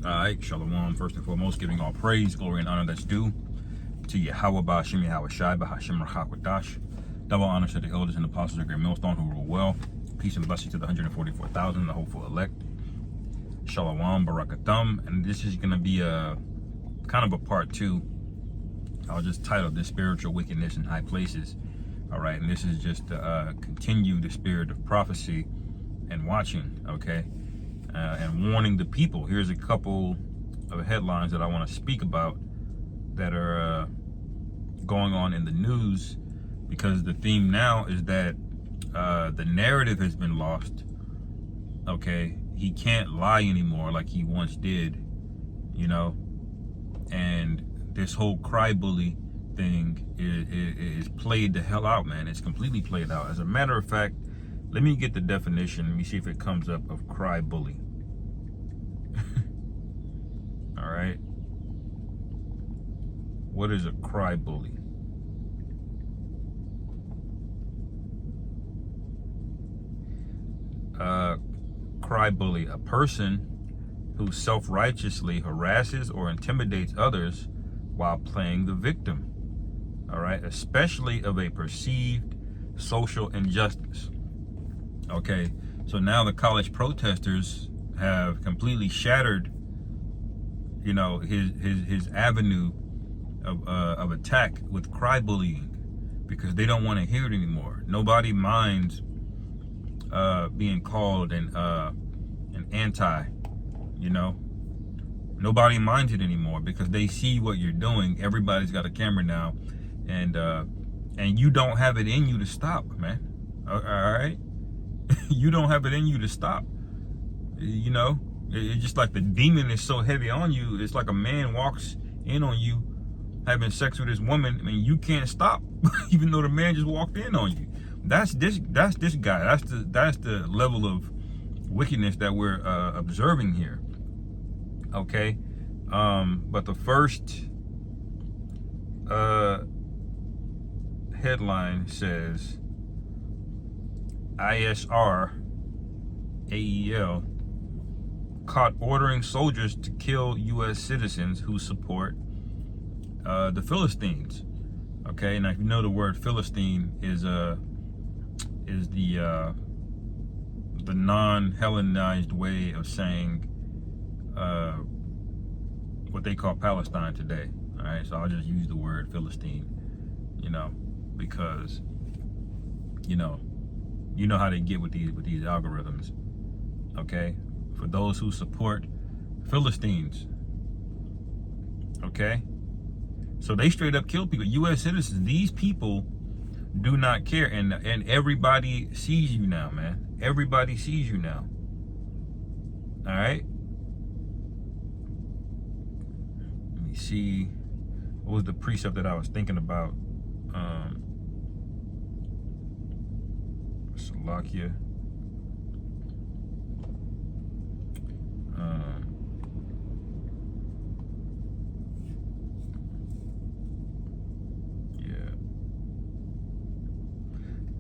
All right, Shalom. First and foremost, giving all praise, glory, and honor that's due to Yahweh Ba'Hashem Yahweh Shai Ba'Hashem Rachakwadash. Double honor to the elders and apostles of Great Millstone who rule well. Peace and blessings to the 144,000, the hopeful elect. Shalom, Barakathum. And this is going to be a kind of a part two. I'll just title this Spiritual Wickedness in High Places. All right, and this is just to continue the spirit of prophecy and watching, okay? And warning the people. Here's a couple of headlines that I want to speak about that are going on in the news, because the theme now is that the narrative has been lost. Okay, he can't lie anymore like he once did, you know. And this whole cry bully thing is played the hell out, man. It's completely played out. As a matter of fact, let me get the definition. Let me see if it comes up of cry bully. All right. What is a cry bully? Cry bully, a person who self-righteously harasses or intimidates others while playing the victim. All right, especially of a perceived social injustice. Okay, so now the college protesters have completely shattered, you know, his avenue of attack with cry bullying, because they don't want to hear it anymore. Nobody minds being called an anti, you know. Nobody minds it anymore because they see what you're doing. Everybody's got a camera now, and you don't have it in you to stop, man. All right. You don't have it in you to stop. You know, it's just like the demon is so heavy on you. It's like a man walks in on you having sex with his woman. I mean, you can't stop, even though the man just walked in on you. That's this guy. That's the level of wickedness that we're observing here. Okay, but the first headline says ISR AEL caught ordering soldiers to kill U.S. citizens who support the Philistines. Okay, now if you know, the word Philistine is the non-Hellenized way of saying what they call Palestine today. All right, so I'll just use the word Philistine, you know, because you know how they get with these algorithms. Okay, for those who support Philistines. Okay, so they straight up kill people, U.S. citizens. These people do not care, and everybody sees you now, man. Everybody sees you now. All right. Let me see. What was the precept that I was thinking about? Salakia.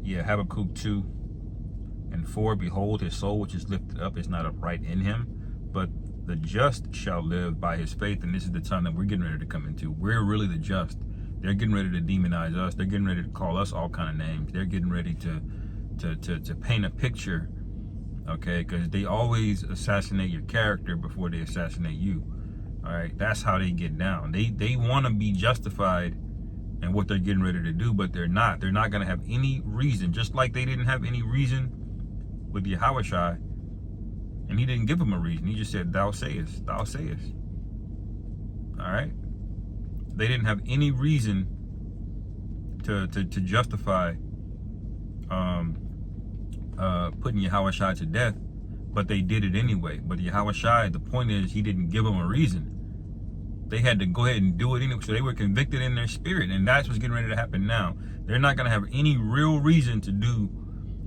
Yeah, Habakkuk 2:4. Behold, his soul which is lifted up is not upright in him, but the just shall live by his faith. And this is the time that we're getting ready to come into. We're really the just. They're getting ready to demonize us. They're getting ready to call us all kind of names. They're getting ready to paint a picture, okay? Because they always assassinate your character before they assassinate you. All right, that's how they get down. They want to be justified in what they're getting ready to do, but they're not. They're not going to have any reason, just like they didn't have any reason with Yahweh Shai, and he didn't give them a reason. He just said, thou sayest, thou sayest. All right? They didn't have any reason to justify putting Yahweh Shai to death, but they did it anyway. But Yahweh Shai, the point is, he didn't give them a reason. They had to go ahead and do it anyway, so they were convicted in their spirit, and that's what's getting ready to happen now. They're not going to have any real reason to do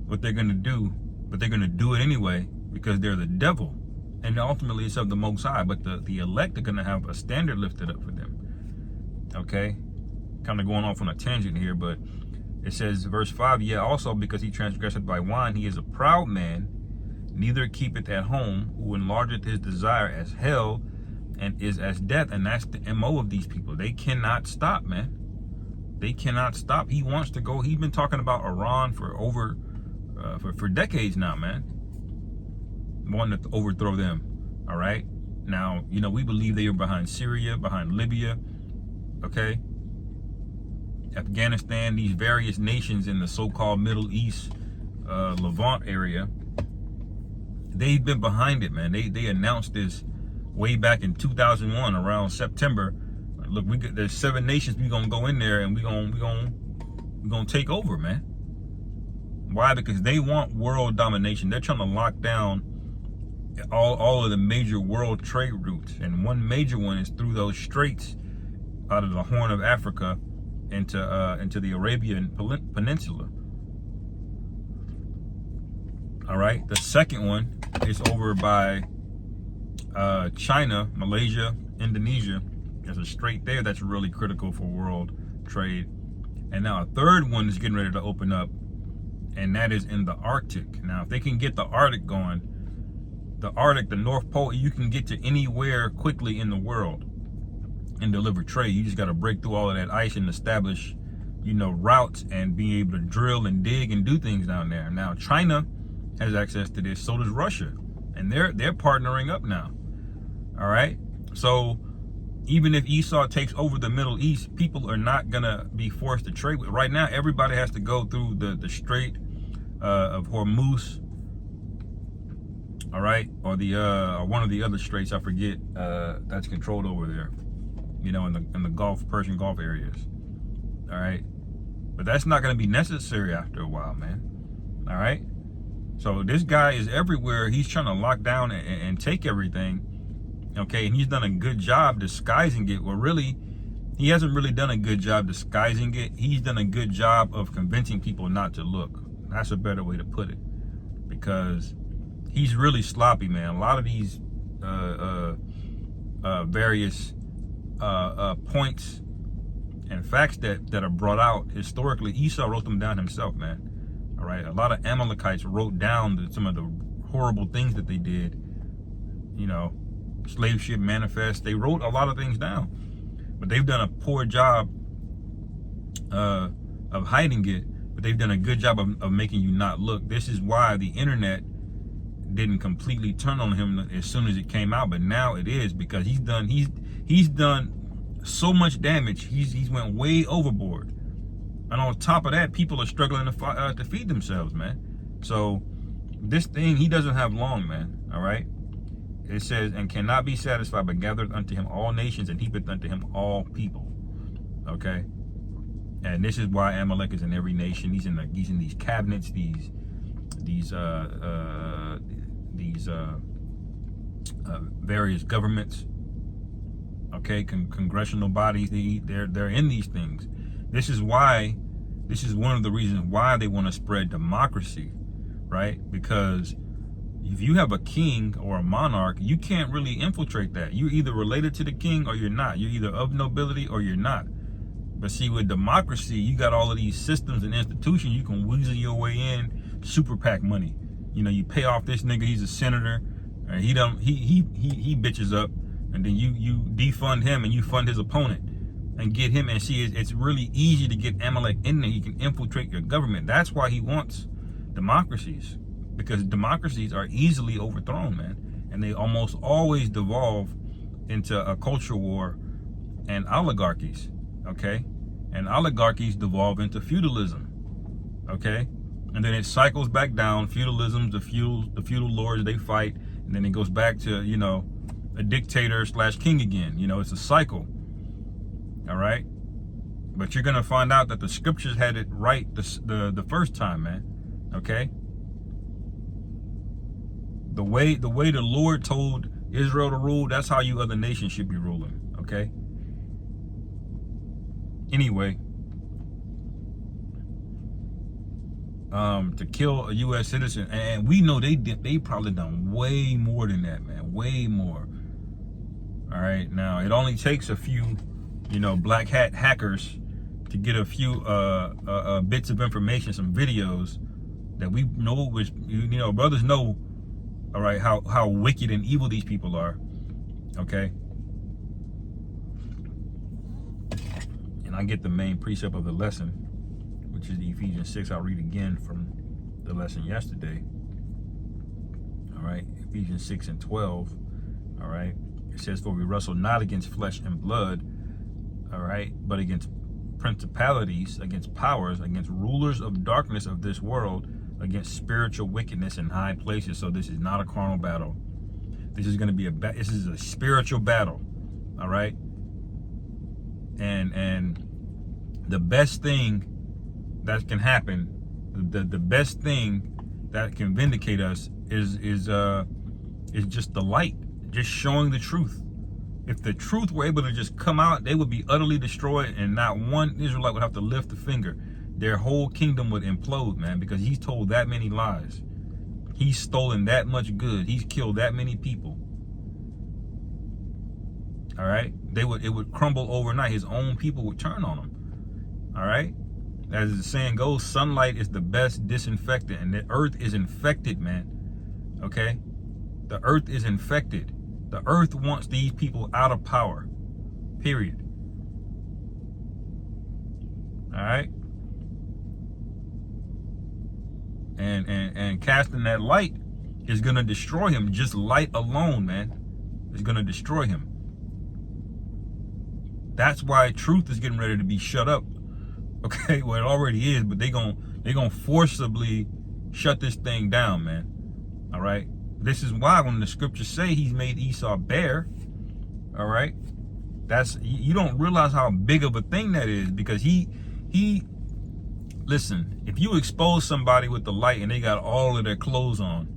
what they're going to do, but they're going to do it anyway because they're the devil, and ultimately it's of the Most High. But the elect are going to have a standard lifted up for them. Okay, kind of going off on a tangent here, but it says, verse 5, yeah, also because he transgressed by wine, he is a proud man, neither keepeth at home, who enlargeth his desire as hell, and is as death. And that's the MO of these people. They cannot stop, man. They cannot stop. He wants to go. He's been talking about Iran for over for decades now, man. Wanting to overthrow them. All right. Now, you know, we believe they are behind Syria, behind Libya, okay? Afghanistan, these various nations in the so-called Middle East, Levant area. They've been behind it, man. They announced this way back in 2001, around September. Look, there's 7 nations. We gonna go in there and we gonna take over, man. Why? Because they want world domination. They're trying to lock down all of the major world trade routes, and one major one is through those straits out of the Horn of Africa into the Arabian Peninsula. All right. The second one is over by China, Malaysia, Indonesia. There's a strait there that's really critical for world trade. And now a third one is getting ready to open up, and that is in the Arctic. Now, if they can get the Arctic going, the Arctic, the North Pole, you can get to anywhere quickly in the world and deliver trade. You just got to break through all of that ice and establish, you know, routes and be able to drill and dig and do things down there. Now, China has access to this. So does Russia, and they're partnering up now. All right. So even if Esau takes over the Middle East, people are not gonna be forced to trade with. Right now, everybody has to go through the Strait of Hormuz. All right, or the one of the other straits, I forget, that's controlled over there, you know, in the Gulf, Persian Gulf areas. All right, but that's not going to be necessary after a while, man. All right, so this guy is everywhere. He's trying to lock down and take everything. Okay, and he's done a good job disguising it. Well, really, he hasn't really done a good job disguising it. He's done a good job of convincing people not to look. That's a better way to put it, because he's really sloppy, man. A lot of these various points and facts that are brought out historically, Esau wrote them down himself, man. All right, a lot of Amalekites wrote down some of the horrible things that they did. You know, slave ship manifest. They wrote a lot of things down, but they've done a poor job of hiding it. But they've done a good job of making you not look. This is why the internet didn't completely turn on him as soon as it came out, but now it is, because he's done so much damage. He's went way overboard, and on top of that, people are struggling to feed themselves, man. So this thing, he doesn't have long, man. All right, it says, and cannot be satisfied, but gathereth unto him all nations, and heapeth unto him all people. Okay, and this is why Amalek is in every nation. He's in these cabinets, these various governments, okay, congressional bodies. They're in these things. This is one of the reasons why they want to spread democracy, right? Because if you have a king or a monarch, you can't really infiltrate that. You're either related to the king or you're not. You're either of nobility or you're not. But see, with democracy, you got all of these systems and institutions. You can weasel your way in, super PAC money. You know, you pay off this nigga, he's a senator, and he bitches up, and then you defund him and you fund his opponent and get him. And see, it's really easy to get Amalek in there. He can infiltrate your government. That's why he wants democracies, because democracies are easily overthrown, man, and they almost always devolve into a culture war and oligarchies. Okay, and oligarchies devolve into feudalism. Okay, and then it cycles back down. Feudalism, the feudal lords, they fight, and then it goes back to, you know, a dictator / king again. You know, it's a cycle. All right, but you're gonna find out that the scriptures had it right the first time, man. Okay, the way the Lord told Israel to rule, that's how you other nations should be ruling. Okay. Anyway, to kill a U.S. citizen, and we know they probably done way more than that, man, way more. All right, now it only takes a few, you know, black hat hackers to get a few bits of information, some videos that we know, which, you know, brothers know, all right, how wicked and evil these people are. Okay, I get the main precept of the lesson, which is Ephesians 6. I'll read again from the lesson yesterday. All right, Ephesians 6 and 12. All right, it says, for we wrestle not against flesh and blood, all right, but against principalities, against powers, against rulers of darkness of this world, against spiritual wickedness in high places. So this is not a carnal battle. This is going to be this is a spiritual battle. All right. And the best thing that can happen, the best thing that can vindicate us is just the light, just showing the truth. If the truth were able to just come out, they would be utterly destroyed, and not one Israelite would have to lift a finger. Their whole kingdom would implode, man, because he's told that many lies. He's stolen that much good. He's killed that many people. All right? It would crumble overnight. His own people would turn on him. All right? As the saying goes, sunlight is the best disinfectant, and the earth is infected, man. Okay? The earth is infected. The earth wants these people out of power. Period. All right? And casting that light is going to destroy him. Just light alone, man, is going to destroy him. That's why truth is getting ready to be shut up. Okay, well, it already is, but they're gonna forcibly shut this thing down, man. All right. This is why when the scriptures say he's made Esau bare, all right, that's, you don't realize how big of a thing that is, because he listen, if you expose somebody with the light and they got all of their clothes on,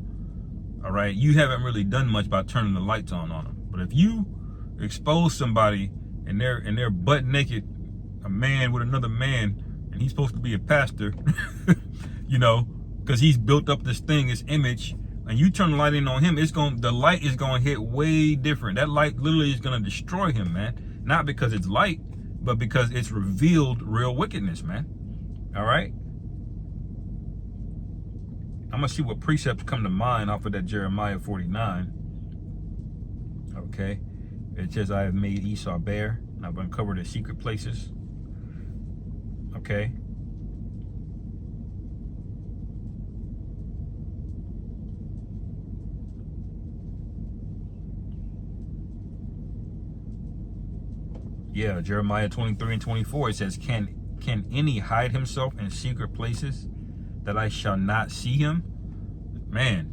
all right, you haven't really done much by turning the lights on them. But if you expose somebody and they're butt naked, a man with another man, and he's supposed to be a pastor, you know, because he's built up this thing, this image, and you turn the light in on him, the light is going to hit way different. That light literally is going to destroy him, man. Not because it's light, but because it's revealed real wickedness, man. All right? I'm going to see what precepts come to mind off of that Jeremiah 49. Okay? It says, I have made Esau bare, and I've uncovered his secret places. Okay? Yeah, Jeremiah 23 and 24, it says, Can any hide himself in secret places that I shall not see him? Man.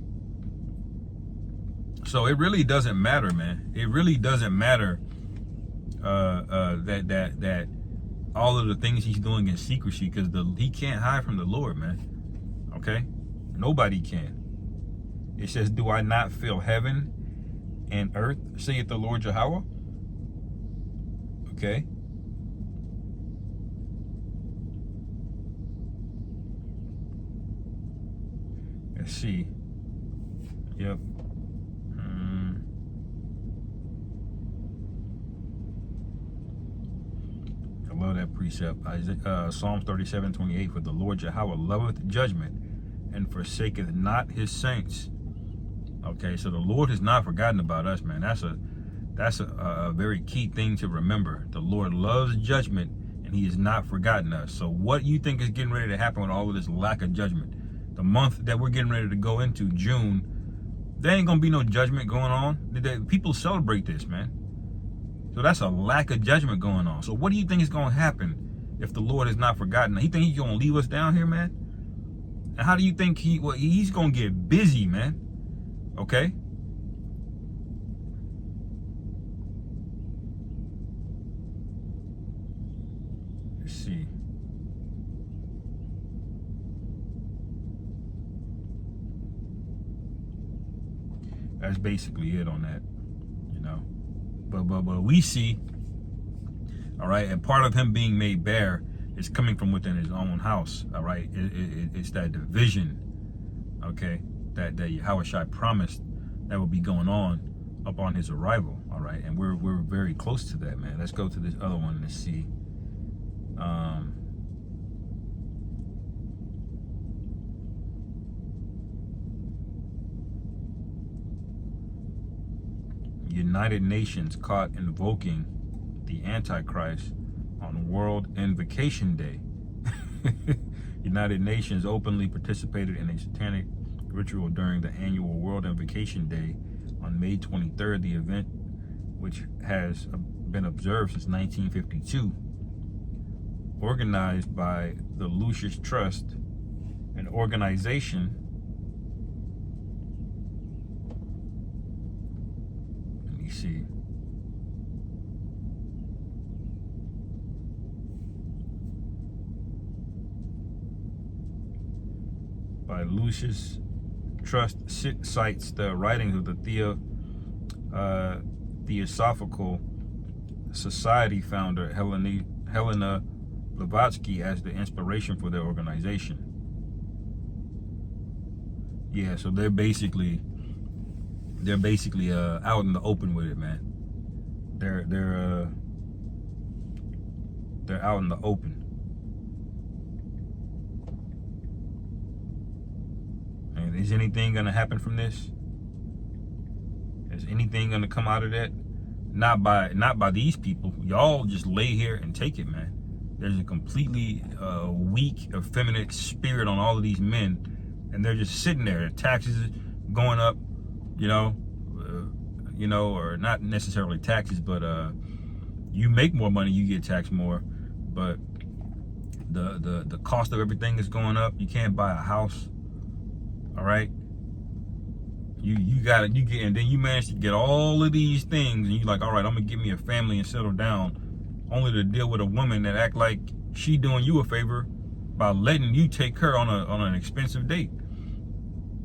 So it really doesn't matter, man. It really doesn't matter that all of the things he's doing in secrecy, because he can't hide from the Lord, man. Okay? Nobody can. It says, do I not fill heaven and earth, saith the Lord Jehovah? Okay? Let's see. Yep. I love that precept. Psalms 37:28, for the Lord Jehovah loveth judgment and forsaketh not his saints. Okay, so the Lord has not forgotten about us, man. That's a very key thing to remember. The Lord loves judgment, and he has not forgotten us. So what you think is getting ready to happen with all of this lack of judgment? The month that we're getting ready to go into, June, there ain't gonna be no judgment going on. People celebrate this, man. So that's a lack of judgment going on. So what do you think is gonna happen if the Lord has not forgotten? He think he's gonna leave us down here, man? And how do you think he's gonna get busy, man? Okay? Let's see. That's basically it on that, you know. But we see, all right, and part of him being made bare is coming from within his own house, all right. It's that division, okay, that Yahushua promised that will be going on upon his arrival, all right. And we're very close to that, man. Let's go to this other one. Let's see. United Nations caught invoking the Antichrist on World Invocation Day. United Nations openly participated in a satanic ritual during the annual World Invocation Day on May 23rd. The event, which has been observed since 1952, organized by the Lucis Trust, an organization by Lucis Trust cites the writings of the Theosophical Society founder Helena Blavatsky as the inspiration for their organization. Yeah, so they're basically out in the open with it, man. They're out in the open. And is anything gonna happen from this? Is anything gonna come out of that? Not by these people. Y'all just lay here and take it, man. There's a completely weak, effeminate spirit on all of these men, and they're just sitting there. The taxes going up, or not necessarily taxes, but you make more money, you get taxed more. But the cost of everything is going up. You can't buy a house. All right. And then you manage to get all of these things, and you're like, all right, I'm gonna get me a family and settle down, only to deal with a woman that act like she doing you a favor by letting you take her on an expensive date.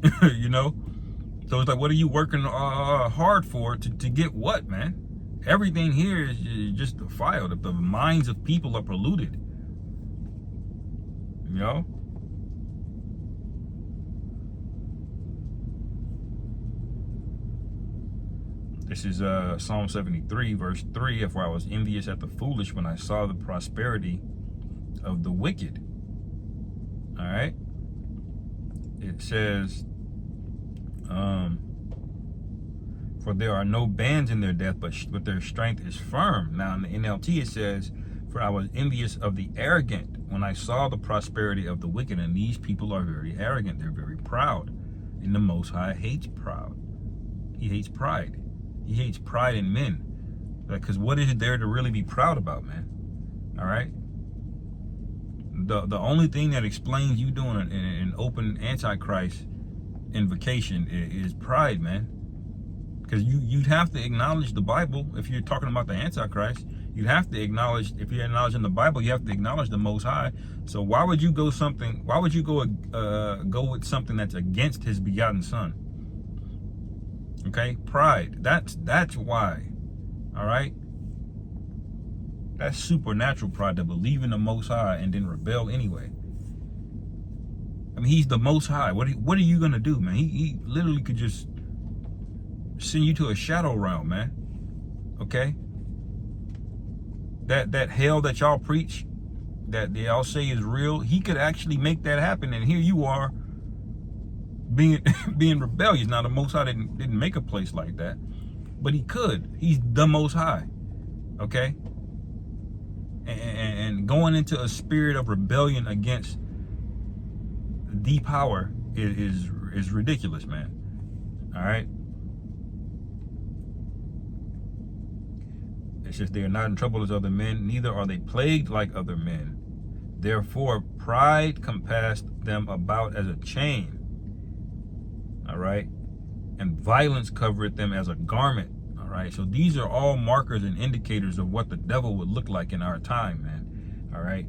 So it's like, what are you working hard for to get what, man? Everything here is just defiled. The minds of people are polluted. This is Psalm 73, verse 3. For I was envious at the foolish when I saw the prosperity of the wicked. All right. It says, for there are no bands in their death, but their strength is firm. Now in the NLT it says, for I was envious of the arrogant when I saw the prosperity of the wicked. And these people are very arrogant. They're very proud. And the Most High hates proud. He hates pride. He hates pride in men. Because what is there to really be proud about, man? All right? The only thing that explains you doing an open antichrist invocation is pride, man. Because you'd have to acknowledge the Bible. If you're talking about the Antichrist, you'd have to acknowledge, if you're acknowledging the Bible, you have to acknowledge the Most High. So why would you go with something that's against his begotten Son? Okay, pride. That's why. All right. That's supernatural pride, to believe in the Most High and then rebel anyway. I mean, he's the Most High. What are you gonna do, man? He literally could just send you to a shadow realm, man. Okay. That hell that y'all preach, that y'all say is real, he could actually make that happen. And here you are, being rebellious. Now the Most High didn't make a place like that, but he could. He's the Most High. Okay. And going into a spirit of rebellion against the power is ridiculous, man. All right. It says they are not in trouble as other men, neither are they plagued like other men. Therefore pride compassed them about as a chain. All right. And violence covereth them as a garment. All right. So these are all markers and indicators of what the devil would look like in our time, man. All right.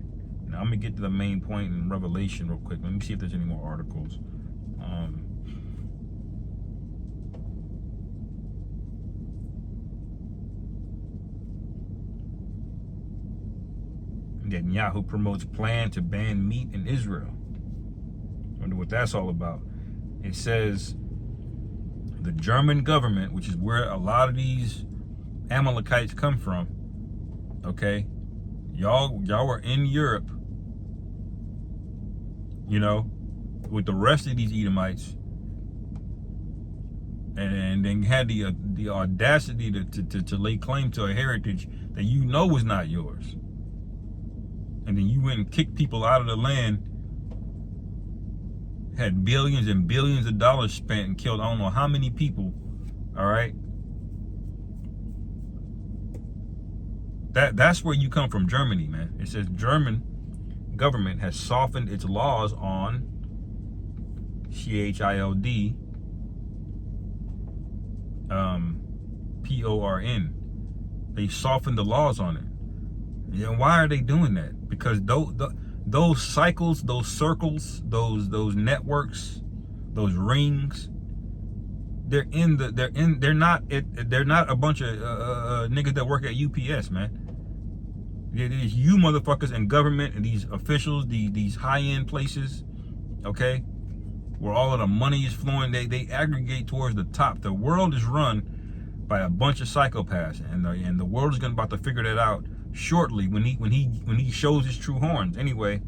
Now I'm going to get to the main point in Revelation real quick. Let me see if there's any more articles. Netanyahu promotes plan to ban meat in Israel. Wonder what that's all about. It says the German government, which is where a lot of these Amalekites come from, okay, y'all were in Europe, with the rest of these Edomites, and then had the audacity to lay claim to a heritage that was not yours. and then you went and kicked people out of the land, had billions and billions of dollars spent and killed I don't know how many people, all right? That's where you come from, Germany, man. It says German government has softened its laws on child porn. They softened the laws on it. And why are they doing that? Because those cycles, those circles, those networks, those rings, they're not a bunch of niggas that work at UPS, man. It is you motherfuckers in government and these officials, these high-end places, okay, where all of the money is flowing. They aggregate towards the top. The world is run by a bunch of psychopaths, and the world is about to figure that out shortly when he shows his true horns. Anyway,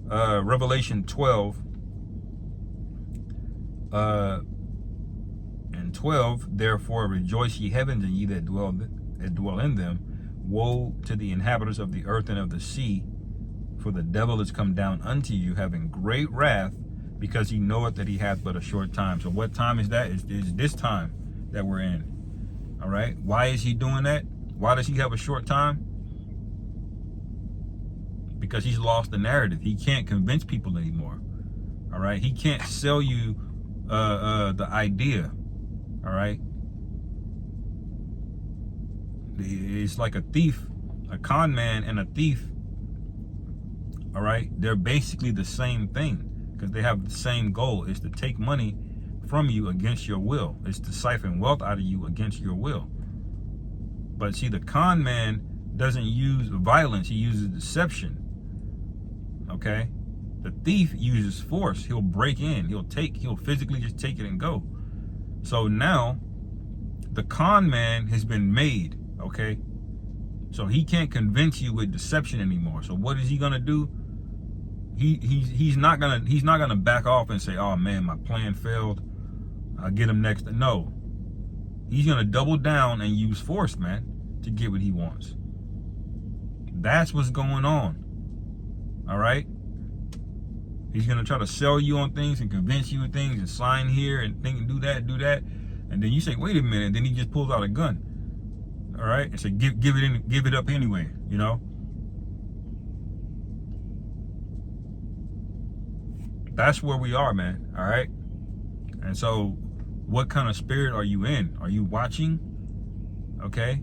Revelation 12 and 12. Therefore rejoice, ye heavens, and ye that dwell in them. Woe to the inhabitants of the earth and of the sea, for the devil is come down unto you, having great wrath, because he knoweth that he hath but a short time. So what time is that? Is this time that we're in. All right. Why is he doing that? Why does he have a short time? Because he's lost the narrative. He can't convince people anymore. All right. He can't sell you the idea. All right. It's like a thief, a con man and a thief. All right. They're basically the same thing, because they have the same goal. Is to take money from you against your will. It's to siphon wealth out of you against your will. But see, the con man doesn't use violence. He uses deception. Okay. The thief uses force. He'll break in. He'll physically just take it and go. So now the con man has been made. Okay. So he can't convince you with deception anymore. So what is he gonna do? He's not gonna back off and say, oh man, my plan failed, I'll get him next. No. He's gonna double down and use force, man, to get what he wants. That's what's going on. All right. He's gonna try to sell you on things and convince you of things and sign here and think and do that, and then you say, wait a minute. And then he just pulls out a gun. All right, and say, give it up anyway. You know. That's where we are, man. All right. And so, what kind of spirit are you in? Are you watching? Okay.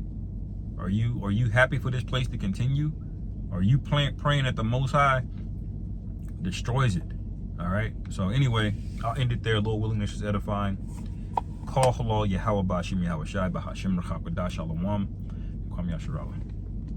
Are you happy for this place to continue? Are you praying that the Most High destroys it? All right. So anyway, I'll end it there. Lord willing, this is edifying. Call halal Yahweh Bashim Yahweh Shai Bahashim Rachak Shalom. Kwam Yasharallah.